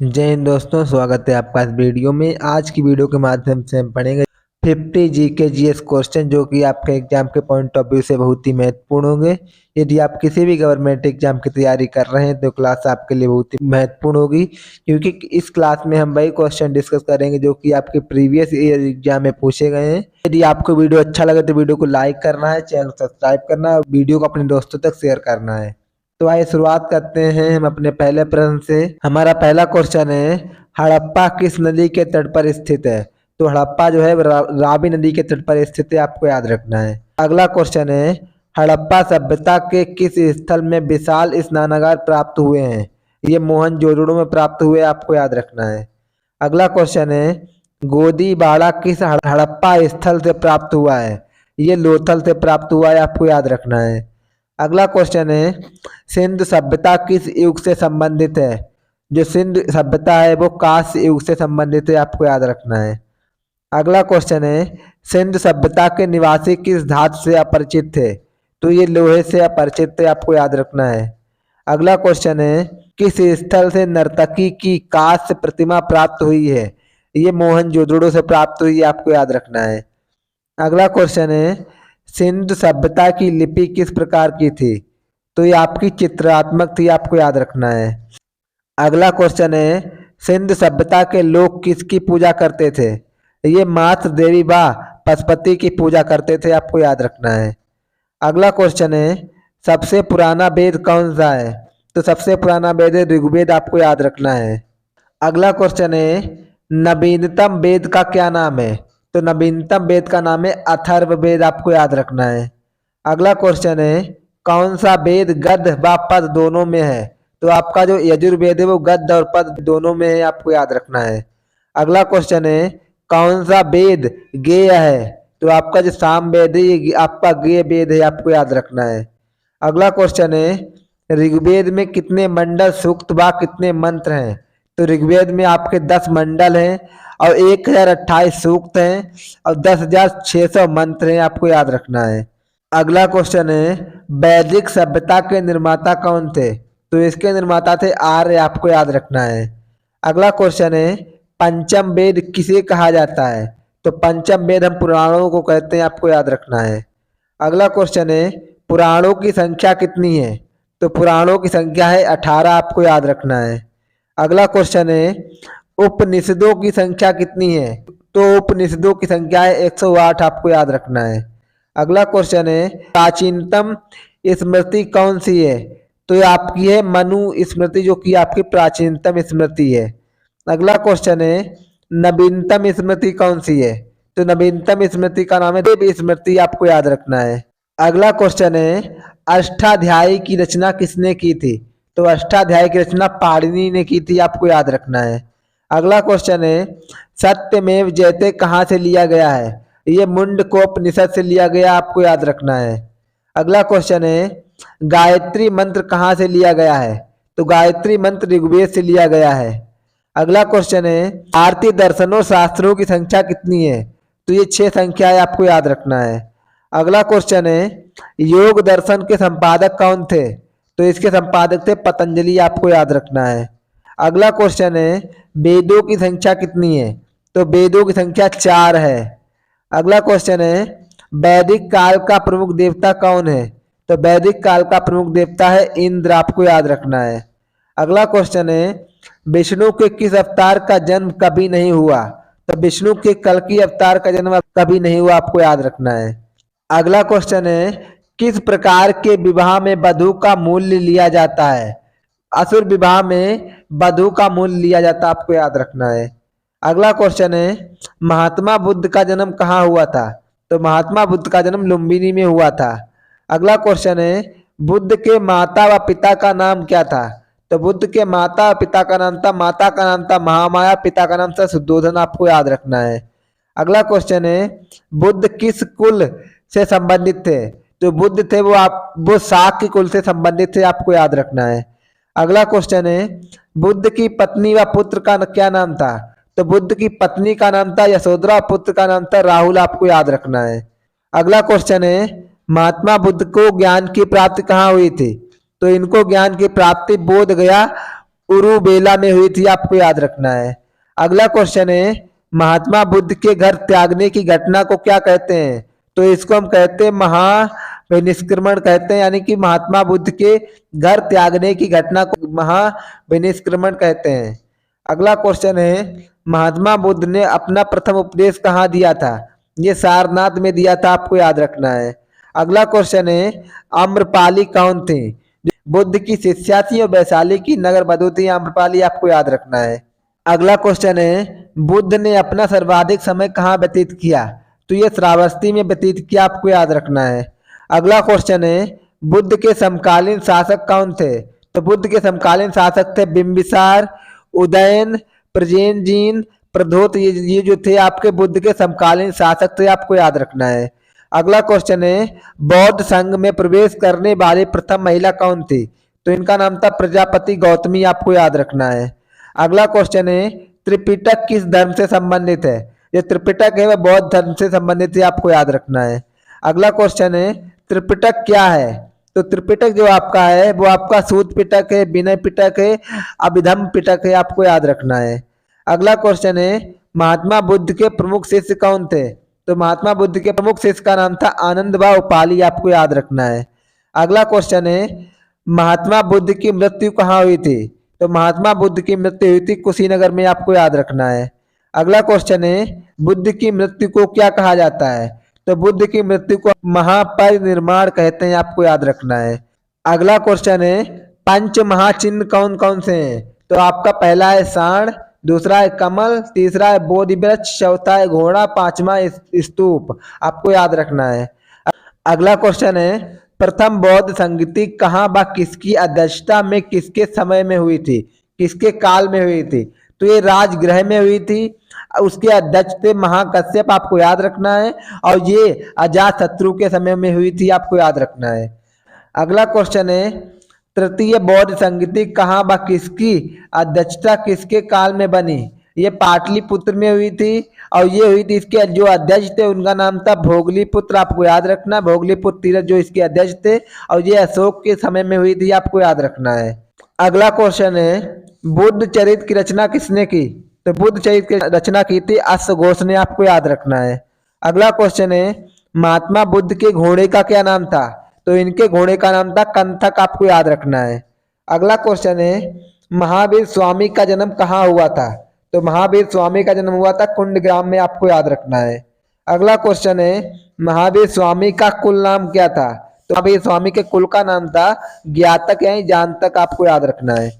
जय हिंद दोस्तों, स्वागत है आपका इस वीडियो में। आज की वीडियो के माध्यम से हम पढ़ेंगे 50 जीके जीएस क्वेश्चन जो कि आपके एग्जाम के पॉइंट ऑफ व्यू से बहुत ही महत्वपूर्ण होंगे। यदि आप किसी भी गवर्नमेंट एग्जाम की तैयारी कर रहे हैं तो क्लास आपके लिए बहुत ही महत्वपूर्ण होगी, क्योंकि इस क्लास में हम वही क्वेश्चन डिस्कस करेंगे जो कि आपके प्रीवियस ईयर एग्जाम में पूछे गए हैं। यदि आपको वीडियो अच्छा लगे तो वीडियो को लाइक करना है, चैनल सब्सक्राइब करना है और वीडियो को अपने दोस्तों तक शेयर करना है। तो आइए शुरुआत करते हैं हम अपने पहले प्रश्न से। हमारा पहला क्वेश्चन है, हड़प्पा किस नदी के तट पर स्थित है? तो हड़प्पा जो है रावी नदी के तट पर स्थित है, आपको याद रखना है। अगला क्वेश्चन है, हड़प्पा सभ्यता के किस स्थल में विशाल स्नानागार प्राप्त हुए हैं? ये मोहनजोदड़ो में प्राप्त हुए, आपको याद रखना है। अगला क्वेश्चन है, गोदीबाड़ा किस हड़प्पा स्थल से प्राप्त हुआ है? ये लोथल से प्राप्त हुआ है, आपको याद रखना है। अगला क्वेश्चन है, सिंधु सभ्यता किस युग से संबंधित है? जो सिंधु सभ्यता है वो कांस्य युग से संबंधित है, आपको याद रखना है। अगला क्वेश्चन है, सिंधु सभ्यता के निवासी किस धातु से अपरिचित थे? तो ये लोहे से अपरिचित थे, आपको याद रखना है। अगला क्वेश्चन है, किस स्थल से नर्तकी की कांस्य प्रतिमा प्राप्त हुई है? ये मोहनजोदड़ो से प्राप्त हुई है, आपको याद रखना है। अगला क्वेश्चन है, सिंधु सभ्यता की लिपि किस प्रकार की थी? तो ये आपकी चित्रात्मक थी, आपको याद रखना है। अगला क्वेश्चन है, सिंधु सभ्यता के लोग किसकी पूजा करते थे? ये मातृ देवी व पशुपति की पूजा करते थे, आपको याद रखना है। अगला क्वेश्चन है, सबसे पुराना वेद कौन सा है? तो सबसे पुराना वेद है ऋग्वेद, आपको याद रखना है। अगला क्वेश्चन है, नवीनतम वेद का क्या नाम है? तो नवीनतम वेद का नाम है अथर्ववेद, आपको याद रखना है। अगला क्वेश्चन है, कौन सा वेद गद्य व पद दोनों में है? तो आपका जो यजुर्वेद है वो गद्य और पद दोनों में है, आपको याद रखना है। अगला क्वेश्चन है, कौन सा वेद गेय है? तो आपका जो साम वेद है ये आपका गेय वेद है, आपको याद रखना है। अगला क्वेश्चन है, ऋग्वेद में कितने मंडल सूक्त व कितने मंत्र हैं? तो ऋग्वेद में आपके 10 मंडल हैं और 1028 सूक्त हैं और 10,600 मंत्र हैं, आपको याद रखना है। अगला क्वेश्चन है, वैदिक सभ्यता के निर्माता कौन थे? तो इसके निर्माता थे आर्य, आपको याद रखना है। अगला क्वेश्चन है, पंचम वेद किसे कहा जाता है? तो पंचम वेद हम पुराणों को कहते हैं, आपको याद रखना है। अगला क्वेश्चन है, पुराणों की संख्या कितनी है? तो पुराणों की संख्या है 18, आपको याद रखना है। अगला क्वेश्चन है, उपनिषदों की संख्या कितनी है? तो उपनिषदों की संख्या है 108, आपको याद रखना है। अगला क्वेश्चन है, प्राचीनतम स्मृति कौन सी है? तो ये आपकी है मनु स्मृति, जो कि आपकी प्राचीनतम स्मृति है। अगला क्वेश्चन है, नवीनतम स्मृति कौन सी है? तो नवीनतम स्मृति का नाम है देव स्मृति, आपको याद रखना है। अगला क्वेश्चन है, अष्टाध्यायी की रचना किसने की थी? तो अष्टाध्यायी की रचना पाणिनि ने की थी, आपको याद रखना है। अगला क्वेश्चन है, सत्यमेव जयते कहाँ से लिया गया है? ये मुंडकोपनिषद से लिया गया, आपको याद रखना है। अगला क्वेश्चन है, गायत्री मंत्र कहाँ से लिया गया है? तो गायत्री मंत्र ऋग्वेद से लिया गया है। अगला क्वेश्चन है, भारतीय दर्शनों शास्त्रों की संख्या कितनी है? तो ये 6 संख्या है, आपको याद रखना है। अगला क्वेश्चन है, योग दर्शन के संपादक कौन थे? तो इसके संपादक थे पतंजलि, आपको याद रखना है। अगला क्वेश्चन है, वेदों की संख्या कितनी है? तो वेदों की संख्या 4 है। अगला क्वेश्चन है, वैदिक काल का प्रमुख देवता कौन है? तो वैदिक काल का प्रमुख देवता है इंद्र, आपको याद रखना है। अगला क्वेश्चन है, विष्णु के किस अवतार का जन्म कभी नहीं हुआ? तो विष्णु के कल्कि अवतार का जन्म कभी नहीं हुआ, आपको याद रखना है। अगला क्वेश्चन है, किस प्रकार के विवाह में वधू का मूल्य लिया जाता है? असुर विवाह में वधू का मूल्य लिया जाता, आपको याद रखना है। अगला क्वेश्चन है, महात्मा बुद्ध का जन्म कहाँ हुआ था? तो महात्मा बुद्ध का जन्म लुम्बिनी में हुआ था। अगला क्वेश्चन है, बुद्ध के माता व पिता का नाम क्या था? तो बुद्ध के माता व पिता का नाम था, माता का नाम था महामाया, पिता का नाम था शुद्धोधन, आपको याद रखना है। अगला क्वेश्चन है, बुद्ध किस कुल से संबंधित थे? जो बुद्ध थे वो शाक्य कुल से संबंधित थे, आपको याद रखना है। अगला क्वेश्चन है, बुद्ध की पत्नी व पुत्र का क्या नाम था? तो बुद्ध की पत्नी का नाम था यशोधरा, पुत्र का नाम था राहुल, आपको याद रखना है। अगला क्वेश्चन है, महात्मा बुद्ध को ज्ञान की प्राप्ति कहाँ हुई थी? तो इनको ज्ञान की प्राप्ति बोध गया उरुबेला में हुई थी, आपको याद रखना है। अगला क्वेश्चन है, महात्मा बुद्ध के घर त्यागने की घटना को क्या कहते हैं? तो इसको हम कहते हैं महाविनिष्क्रमण कहते हैं, यानी कि महात्मा बुद्ध के घर त्यागने की घटना को महाविनिष्क्रमण कहते हैं। अगला क्वेश्चन है, महात्मा बुद्ध ने अपना प्रथम उपदेश कहाँ दिया था? ये सारनाथ में दिया था, आपको याद रखना है। अगला क्वेश्चन है, आम्रपाली कौन थे? बुद्ध की शिष्या थी और वैशाली की नगर वधु थी आम्रपाली, आपको याद रखना है। अगला क्वेश्चन है, बुद्ध ने अपना सर्वाधिक समय कहाँ व्यतीत किया? तो ये श्रावस्ती में व्यतीत किया, आपको याद रखना है। अगला क्वेश्चन है, बुद्ध के समकालीन शासक कौन थे? तो बुद्ध के समकालीन शासक थे बिंबिसार, उदयन, प्रसेनजीन, प्रद्योत, ये जो थे आपके बुद्ध के समकालीन शासक थे, आपको याद रखना है। अगला क्वेश्चन है, बौद्ध संघ में प्रवेश करने वाली प्रथम महिला कौन थी? तो इनका नाम था प्रजापति गौतमी, आपको याद रखना है। अगला क्वेश्चन है, त्रिपिटक किस धर्म से संबंधित है? जो त्रिपिटक है वह बौद्ध धर्म से संबंधित है, आपको याद रखना है। अगला क्वेश्चन है, त्रिपिटक क्या है? तो त्रिपिटक जो आपका है वो आपका सूत पिटक है, विनय पिटक है, अभिधम पिटक है, आपको याद रखना है। अगला क्वेश्चन है, महात्मा बुद्ध के प्रमुख शिष्य कौन थे? तो महात्मा बुद्ध के प्रमुख शिष्य का नाम था आनंद व उपाली, आपको याद रखना है। अगला क्वेश्चन है, महात्मा बुद्ध की मृत्यु कहाँ हुई थी? तो महात्मा बुद्ध की मृत्यु हुई थी कुशीनगर में, आपको याद रखना है। अगला क्वेश्चन है, बुद्ध की मृत्यु को क्या कहा जाता है? तो बुद्ध की मृत्यु को महापरिनिर्वाण कहते हैं, आपको याद रखना है। अगला क्वेश्चन है, पंच महाचिन्ह कौन कौन से हैं? तो आपका पहला है सांड, दूसरा है कमल, तीसरा है बोधि वृक्ष, चौथा है घोड़ा, पांचवा स्तूप, आपको याद रखना है। अगला क्वेश्चन है, प्रथम बौद्ध संगति कहाँ व किसकी अध्यक्षता में किसके समय में हुई थी? किसके काल में हुई थी? तो ये राजगृह में हुई थी, उसके अध्यक्ष थे महाकश्यप, आपको याद रखना है। और ये अजातशत्रु के समय में हुई थी, आपको याद रखना है। अगला क्वेश्चन है, तृतीय बौद्ध संगति कहाँ व किसकी अध्यक्षता किसके काल में बनी? ये पाटलिपुत्र में हुई थी और ये हुई थी, इसके जो अध्यक्ष थे उनका नाम था भोगलीपुत्र, आपको याद रखना। भोगलीपुत्र तीरथ जो इसके अध्यक्ष थे, और ये अशोक के समय में हुई थी, आपको याद रखना है। अगला क्वेश्चन है, बुद्ध चरित्र की रचना किसने की? तो बुद्ध चरित्र की रचना की थी अश्वघोष ने, आपको याद रखना है। अगला क्वेश्चन है, महात्मा बुद्ध के घोड़े का क्या नाम था? तो इनके घोड़े का नाम था कंथक, आपको याद रखना है। अगला क्वेश्चन है, महावीर स्वामी का जन्म कहाँ हुआ था? तो महावीर स्वामी का जन्म हुआ था कुंडग्राम में, आपको याद रखना है। अगला क्वेश्चन है, महावीर स्वामी का कुल नाम क्या था? तो महावीर स्वामी के कुल का नाम था ज्ञातक यानी जानतक, आपको याद रखना है।